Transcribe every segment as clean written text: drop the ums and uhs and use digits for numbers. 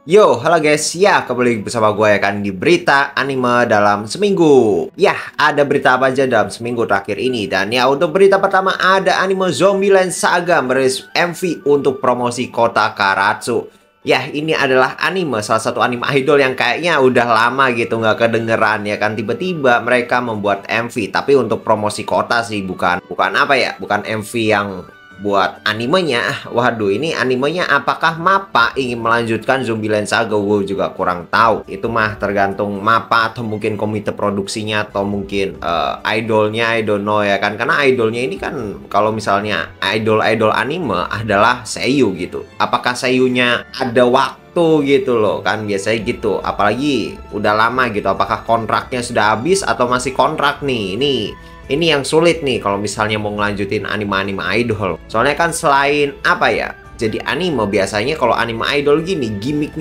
Yo, halo guys. Ya, kembali bersama gue ya kan di berita anime dalam seminggu. Ya, ada berita apa aja dalam seminggu terakhir ini. Dan ya, untuk berita pertama ada anime Zombieland Saga merilis MV untuk promosi kota Karatsu. Ya, ini adalah anime, salah satu anime idol yang kayaknya udah lama gitu nggak kedengeran ya kan. Tiba-tiba mereka membuat MV, tapi untuk promosi kota sih, bukan apa ya, bukan MV yang buat animenya. Waduh, ini animenya apakah MAPPA ingin melanjutkan Zombieland Saga? Gue juga kurang tahu. Itu mah tergantung MAPPA atau mungkin komite produksinya atau mungkin idolnya, I don't know ya kan. Karena idolnya ini kan kalau misalnya idol-idol anime adalah seiyu gitu. Apakah seiyunya ada waktu gitu loh kan, biasanya gitu. Apalagi udah lama gitu. Apakah kontraknya sudah habis atau masih kontrak nih? Ini yang sulit nih kalau misalnya mau ngelanjutin anime-anime idol. Soalnya kan selain apa ya, jadi anime biasanya kalau anime idol gini, gimmick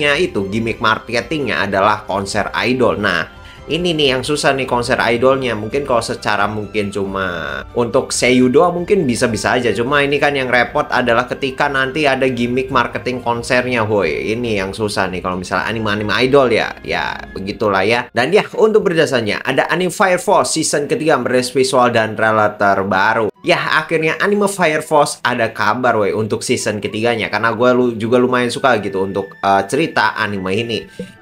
marketingnya adalah konser idol. Nah, ini nih yang susah nih konser idolnya. Mungkin kalau secara mungkin cuma untuk seiyu doang mungkin bisa-bisa aja. Cuma ini kan yang repot adalah ketika nanti ada gimmick marketing konsernya, woi. Ini yang susah nih kalau misalnya anime-anime idol ya. Ya, begitulah ya. Dan ya, untuk berdasarnya ada anime Fire Force season ketiga merilis visual dan trailer terbaru. Ya, akhirnya anime Fire Force ada kabar woi untuk season ketiganya. Karena gue juga lumayan suka gitu untuk cerita anime ini.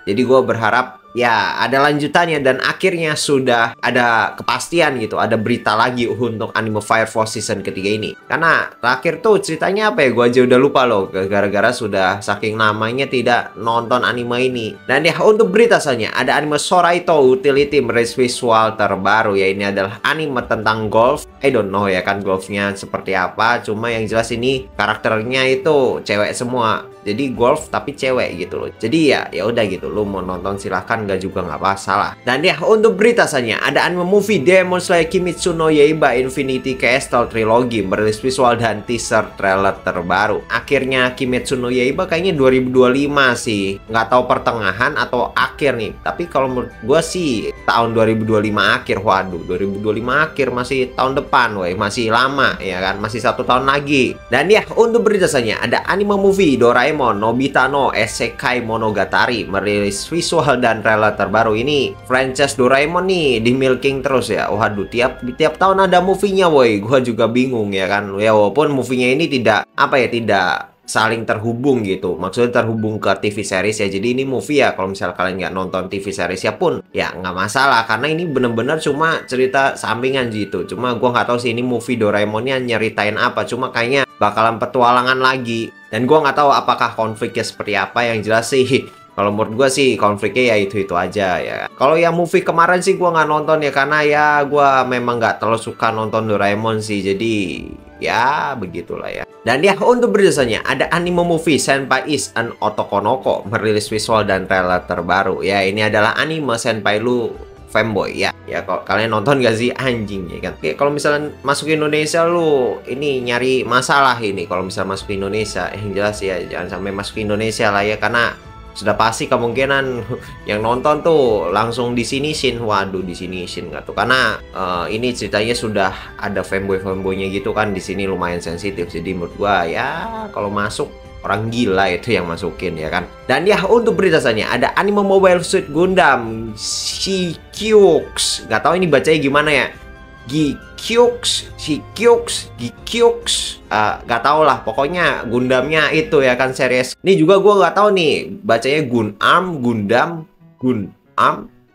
Jadi gue berharap ya ada lanjutannya dan akhirnya sudah ada kepastian gitu, ada berita lagi untuk anime Fire Force season ketiga ini. Karena terakhir tuh ceritanya apa ya, gue aja udah lupa loh, gara-gara sudah saking namanya tidak nonton anime ini. Dan ya untuk berita selanjutnya ada anime Soraito Utility merilis visual terbaru ya. Ini adalah anime tentang golf. I don't know ya kan golfnya seperti apa, cuma yang jelas ini karakternya itu cewek semua. Jadi golf tapi cewek gitu loh. Jadi ya udah gitu, lu mau nonton silahkan, nggak juga nggak masalah. Dan ya untuk berita selanjutnya ada anime movie Demon Slayer Kimetsu no Yaiba Infinity Castle Trilogy merilis visual dan teaser trailer terbaru. Akhirnya Kimetsu no Yaiba kayaknya 2025 sih, nggak tahu pertengahan atau akhir nih. Tapi kalau menurut gue sih tahun 2025 akhir. Waduh, 2025 akhir masih tahun depan, woi, masih lama ya kan, masih 1 tahun lagi. Dan ya untuk berita selanjutnya ada anime movie Doraemon Nobita no Isekai Monogatari merilis visual dan trailer terbaru. Ini franchise Doraemon nih di milking terus ya. Waduh, tiap tahun ada movie-nya woi. Gua juga bingung ya kan. Ya walaupun movie-nya ini tidak tidak saling terhubung gitu, maksudnya terhubung ke TV series ya. Jadi ini movie ya, kalau misalnya kalian nggak nonton TV series ya pun ya nggak masalah, karena ini bener-bener cuma cerita sampingan gitu. Cuma gua nggak tahu sih ini movie Doraemonnya nyeritain apa, cuma kayaknya bakalan petualangan lagi. Dan gua nggak tahu apakah konfliknya seperti apa. Yang jelas sih kalau menurut gue sih konfliknya ya itu aja ya. Kalau yang movie kemarin sih gue nggak nonton ya, karena ya gue memang nggak terlalu suka nonton Doraemon sih. Jadi ya begitulah ya. Dan ya untuk berdasarnya ada anime movie Senpai is an Otokonoko merilis visual dan trailer terbaru. Ya ini adalah anime Senpai lu fanboy ya. Ya kalau kalian nonton gak sih, anjing ya kan. Oke, kalau misalnya masuk Indonesia lu ini nyari masalah ini kalau misalnya masuk Indonesia. Yang jelas ya jangan sampai masuk Indonesia lah ya, karena sudah pasti kemungkinan yang nonton tuh langsung disinisin. Waduh, disinisin nggak tuh? Karena ini ceritanya sudah ada fanboy-fanboynya gitu kan, di sini lumayan sensitif. Jadi menurut gua ya kalau masuk orang gila itu yang masukin ya kan. Dan ya untuk berita selanjutnya ada anime Mobile Suit Gundam Shikyux. Nggak tahu ini bacanya gimana ya. Gikyux, gak tau lah, pokoknya Gundamnya itu ya kan series. Ini juga gue gak tahu nih bacanya Gundam,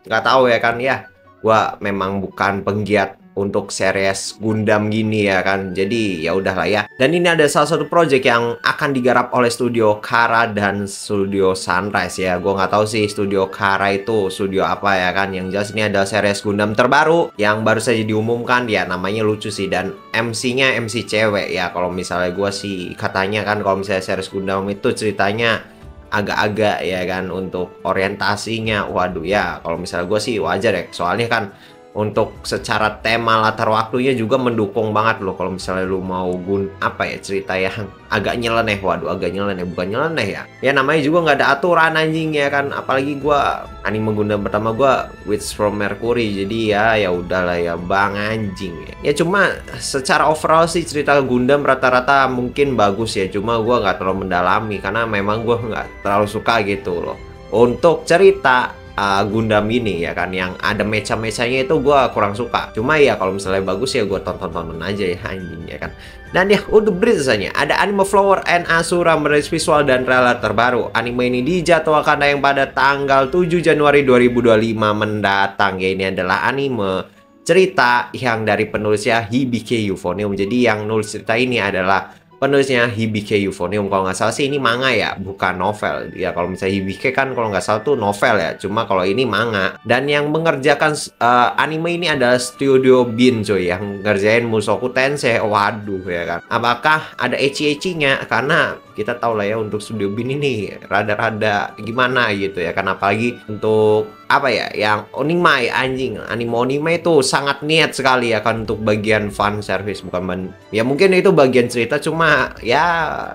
gak tahu ya kan ya. Gue memang bukan penggiat untuk series Gundam gini ya kan. Jadi ya udahlah ya. Dan ini ada salah satu project yang akan digarap oleh studio Kara dan studio Sunrise ya. Gue nggak tahu sih studio Kara itu studio apa ya kan. Yang jelas ini ada series Gundam terbaru yang baru saja diumumkan ya. Namanya lucu sih, dan MC-nya MC cewek ya. Kalau misalnya gue sih katanya kan kalau misalnya series Gundam itu ceritanya agak-agak ya kan untuk orientasinya. Waduh ya, kalau misalnya gue sih wajar ya. Soalnya kan untuk secara tema latar waktunya juga mendukung banget loh kalau misalnya lu mau apa ya, cerita yang agak nyeleneh. Waduh, agak nyeleneh, bukan nyeleneh ya. Ya namanya juga nggak ada aturan anjing ya kan. Apalagi gua anime Gundam pertama gua Witch from Mercury. Jadi ya udahlah ya bang anjing ya. Ya cuma secara overall sih cerita Gundam rata-rata mungkin bagus ya. Cuma gua nggak terlalu mendalami karena memang gua nggak terlalu suka gitu loh. Untuk cerita Gundam ini ya kan yang ada mecha-mechanya itu gue kurang suka. Cuma ya kalau misalnya bagus ya gue tonton-tonton aja ya anjing ya kan. Dan ya untuk beritanya ada anime Flower and Asura merilis visual dan trailer terbaru. Anime ini dijadwalkan tayang pada tanggal 7 Januari 2025 mendatang. Ya ini adalah anime cerita yang dari penulisnya Hibike Euphonium. Jadi yang nulis cerita ini adalah penulisnya Hibike Euphonium. Kalau nggak salah sih ini manga ya, bukan novel. Ya kalau misalnya Hibike kan kalau nggak salah tuh novel ya. Cuma kalau ini manga. Dan yang mengerjakan anime ini adalah Studio Bin coy, yang ngerjain Mushoku Tensei. Waduh ya kan. Apakah ada ecchi-ecchinya? Karena kita tahu lah ya untuk Studio Bin ini rada-rada gimana gitu ya kan. Apalagi untuk apa ya yang onimai anjing, anime itu sangat niat sekali ya kan untuk bagian fan service, bukan ya mungkin itu bagian cerita, cuma ya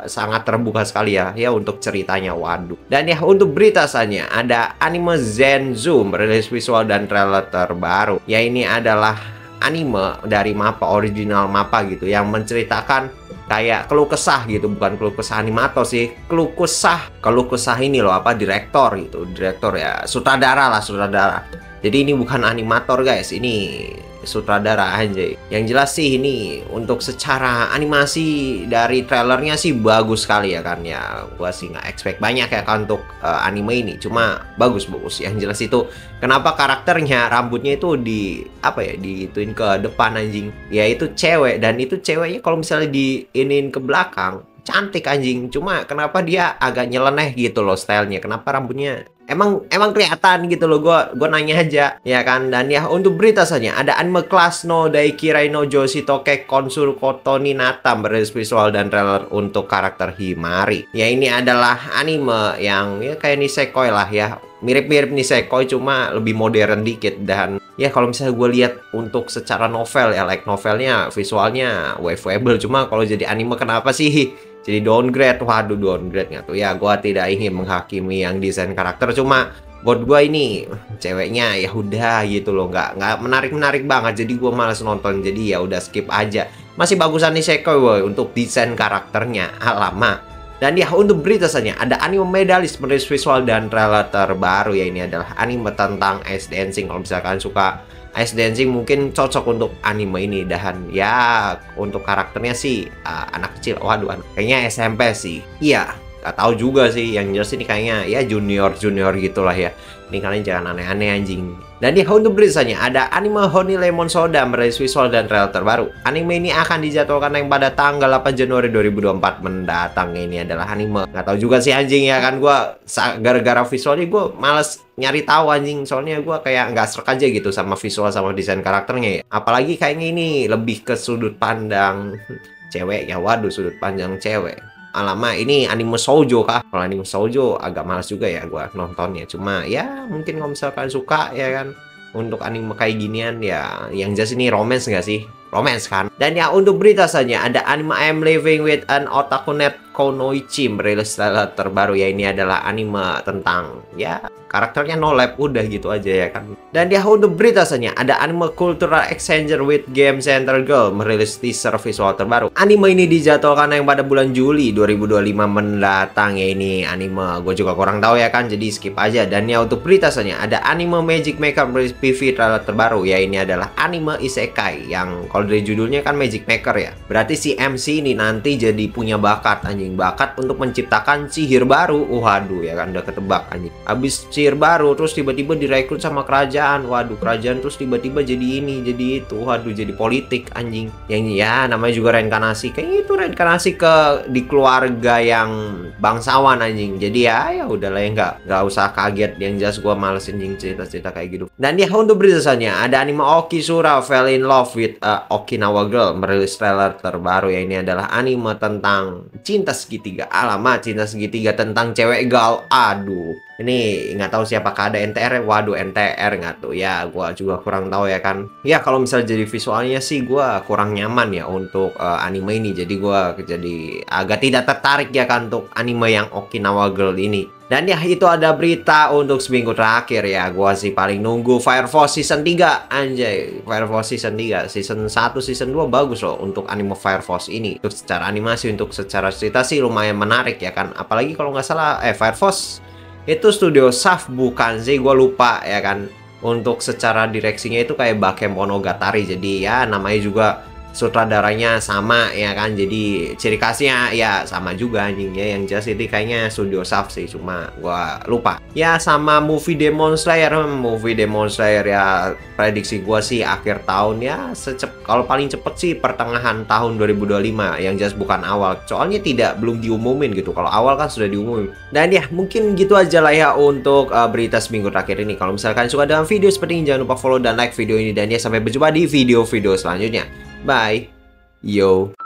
sangat terbuka sekali ya untuk ceritanya. Waduh. Dan ya untuk berita saja ada anime Zenzu merilis visual dan trailer terbaru. Ya ini adalah anime dari Mappa, original Mappa gitu, yang menceritakan kayak keluh kesah gitu, bukan keluh kesah animator sih, keluh kesah ini loh, apa, direktor ya, sutradara lah, sutradara. Jadi ini bukan animator guys, ini sutradara aja. Yang jelas sih ini untuk secara animasi dari trailernya sih bagus sekali ya kan. Ya gua sih nggak expect banyak ya kan untuk anime ini, cuma bagus. Yang jelas itu kenapa karakternya rambutnya itu diituin ke depan anjing. Ya itu cewek, dan itu ceweknya kalau misalnya diinin ke belakang cantik anjing. Cuma kenapa dia agak nyeleneh gitu loh stylenya, kenapa rambutnya emang kelihatan gitu loh. Gua nanya aja ya kan. Dan ya untuk berita saja ada anime Class no Daikirai no Joshitoke Konsuru Koto Ninata merilis visual dan trailer untuk karakter Himari. Ya ini adalah anime yang ya kayak Nisekoi lah ya, mirip-mirip Nisekoi cuma lebih modern dikit. Dan ya kalau misalnya gue lihat untuk secara novel ya, like novelnya visualnya waifable, cuma kalau jadi anime kenapa sih jadi downgrade? Waduh, downgrade nggak tuh ya. Gue tidak ingin menghakimi yang desain karakter, cuma buat gue ini ceweknya ya udah gitu loh, nggak menarik banget, jadi gue malas nonton. Jadi ya udah skip aja. Masih bagusan Nisekoi boy untuk desain karakternya, alamak. Dan ya untuk berita saja ada anime Medalist merilis visual dan trailer terbaru. Ya ini adalah anime tentang ice dancing. Kalau misalkan suka ice dancing mungkin cocok untuk anime ini. Dan ya untuk karakternya sih anak kecil. Waduh, kayaknya SMP sih. Iya, gak tahu juga sih. Yang jelas ini kayaknya ya junior gitulah ya. Ini kalian jangan aneh-aneh anjing. Dan di untuk beritanya ada anime Honey Lemon Soda merilis visual dan trailer terbaru. Anime ini akan dijadwalkan yang pada tanggal 8 Januari 2024 mendatang. Ini adalah anime, nggak tahu juga sih anjing ya kan. Gua gara-gara visualnya gue males nyari tahu anjing, soalnya gue kayak nggak serak aja gitu sama visual sama desain karakternya ya. Apalagi kayaknya ini lebih ke sudut pandang cewek ya. Waduh, sudut pandang cewek. Alamak, ini anime shoujo kah? Kalau anime shoujo agak malas juga ya gua nontonnya. Cuma ya mungkin kalau misalkan suka ya kan untuk anime kayak ginian ya. Yang jelas ini romance nggak sih? Romance kan? Dan ya untuk berita saja ada anime I Am Living with an Otaku Net Konoichi merilis trailer terbaru. Ya ini adalah anime tentang ya karakternya no lab, udah gitu aja ya kan. Dan ya untuk berita saja ada anime Cultural Exchanger with Game Center Girl merilis teaser visual terbaru. Anime ini dijadwalkan yang pada bulan Juli 2025 mendatang. Ya ini anime gue juga kurang tahu ya kan, jadi skip aja. Dan ya untuk berita saja ada anime Magic Maker merilis PV trailer terbaru. Ya ini adalah anime isekai yang kalau dari judulnya kan Magic Maker ya. Berarti si MC ini nanti jadi punya bakat anjing, bakat untuk menciptakan sihir baru. Waduh ya kan, udah ketebak anjing. Habis sihir baru terus tiba-tiba direkrut sama kerajaan. Waduh, kerajaan terus tiba-tiba jadi ini, jadi itu. Waduh, jadi politik anjing. Yang ya namanya juga reinkarnasi. Kayaknya itu reinkarnasi di keluarga yang bangsawan anjing. Jadi ya udahlah ya, nggak usah kaget. Yang jelas gua males anjing cerita-cerita kayak gitu. Dan ya untuk beritanya ada anime Okisura Fell in Love with a Okinawa Girl merilis trailer terbaru ya. Ini adalah anime tentang cinta segitiga. Alamat cinta segitiga tentang cewek gal. Aduh, ini nggak tahu siapakah ada NTR. Waduh, NTR nggak tuh ya? Gua juga kurang tahu ya kan. Ya kalau misalnya jadi visualnya sih gua kurang nyaman ya untuk anime ini. Jadi gua jadi agak tidak tertarik ya kan untuk anime yang Okinawa Girl ini. Dan ya itu ada berita untuk seminggu terakhir ya. Gua sih paling nunggu Fire Force season 3. Anjay, Fire Force season 3. Season 1, season 2 bagus loh untuk anime Fire Force ini. Untuk secara animasi, untuk secara cerita sih lumayan menarik ya kan. Apalagi kalau nggak salah Fire Force itu studio Shaft bukan sih? Gua lupa ya kan. Untuk secara direksinya itu kayak Bakemonogatari. Jadi ya namanya juga sutradaranya sama ya kan, jadi ciri khasnya ya sama juga anjingnya. Yang jelas itu kayaknya studio Shaft sih, cuma gua lupa ya. Sama movie Demon Slayer ya, prediksi gua sih akhir tahun ya, kalau paling cepet sih pertengahan tahun 2025, yang jelas bukan awal, soalnya belum diumumin gitu. Kalau awal kan sudah diumumin. Dan ya mungkin gitu aja lah ya untuk berita seminggu terakhir ini. Kalau misalkan suka dengan video seperti ini, jangan lupa follow dan like video ini, dan ya sampai berjumpa di video-video selanjutnya. Bye. Yo.